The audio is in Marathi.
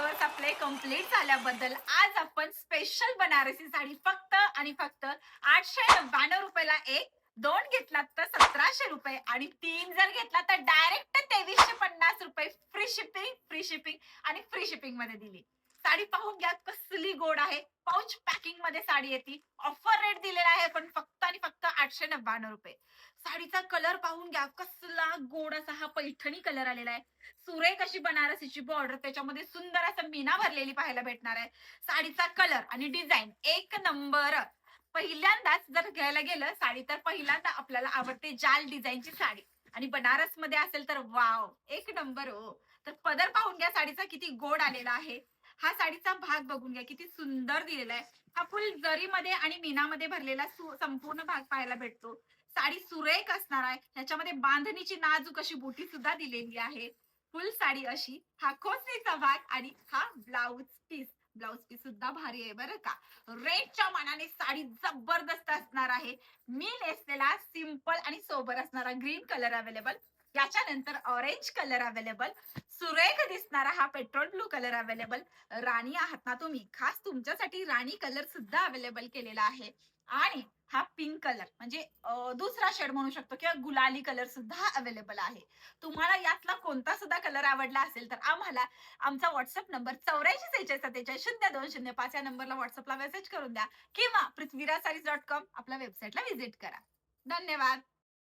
ब्लाऊज आपले कंप्लीट झाल्याबद्दल आज आपण स्पेशल बनारसी साडी फक्त आणि फक्त 899 रुपयाला एक, दोन घेतलात तर 1700 रुपये आणि तीन जर घेतला तर डायरेक्ट 2350 रुपये फ्री शिपिंग आणि फ्री शिपिंग मध्ये दिली. साडी पाहून घ्या कसली गोड आहे. पाऊच पॅकिंग मध्ये साडी येते. ऑफर रेट दिलेला आहे पण फक्त आणि फक्त 899 रुपये. साडीचा कलर पाहून घ्या कसला गोड असा हा पैठणी कलर आलेला आहे. सुरेख अशी बनारसीची बॉर्डर, त्याच्यामध्ये सुंदर असं मीना भरलेली पाहायला भेटणार आहे. साडीचा कलर आणि डिझाईन एक नंबर. पहिल्यांदाच जर घ्यायला गेलं साडी तर पहिल्यांदा आपल्याला आवडते जाल डिझाईनची साडी आणि बनारस मध्ये असेल तर वाव एक नंबर हो. तर पदर पाहून घ्या साडीचा किती गोड आलेला आहे. हा साडीचा भाग बघून घ्या किती सुंदर दिलेला आहे. हा फुल जरीमध्ये आणि मीनामध्ये भरलेला संपूर्ण भाग पाहायला भेटतो. साडी सुरेख असणार आहे. ह्याच्यामध्ये बांधणीची नाजूक अशी बुटी सुद्धा दिलेली आहे. फुल साडी अशी, हा खोचणीचा भाग आणि हा ब्लाउज पीस सुद्धा भारी आहे बरं का. रेटच्या मानाने साडी जबरदस्त असणार आहे. मी नेसलेला सिंपल आणि सोबर असणारा ग्रीन कलर अवेलेबल, याच्यानंतर ऑरेंज कलर अवेलेबल, सुरेख दिसणारा हा पेट्रोल ब्लू कलर अवेलेबल. राणी आहात ना तुम्ही, खास तुमच्यासाठी राणी कलर सुद्धा अवेलेबल केलेला आहे. आणि हा पिंक कलर म्हणजे दुसरा शेड म्हणू शकतो किंवा गुलाली कलर सुद्धा अवेलेबल आहे. तुम्हाला यातला कोणता सुद्धा कलर आवडला असेल तर आम्हाला आमचा व्हॉट्सअप नंबर 8447470205 या नंबरला व्हॉट्सअपला मेसेज करून द्या किंवा पृथ्वीराज सारीज.com आपल्या वेबसाईटला व्हिजिट करा. धन्यवाद.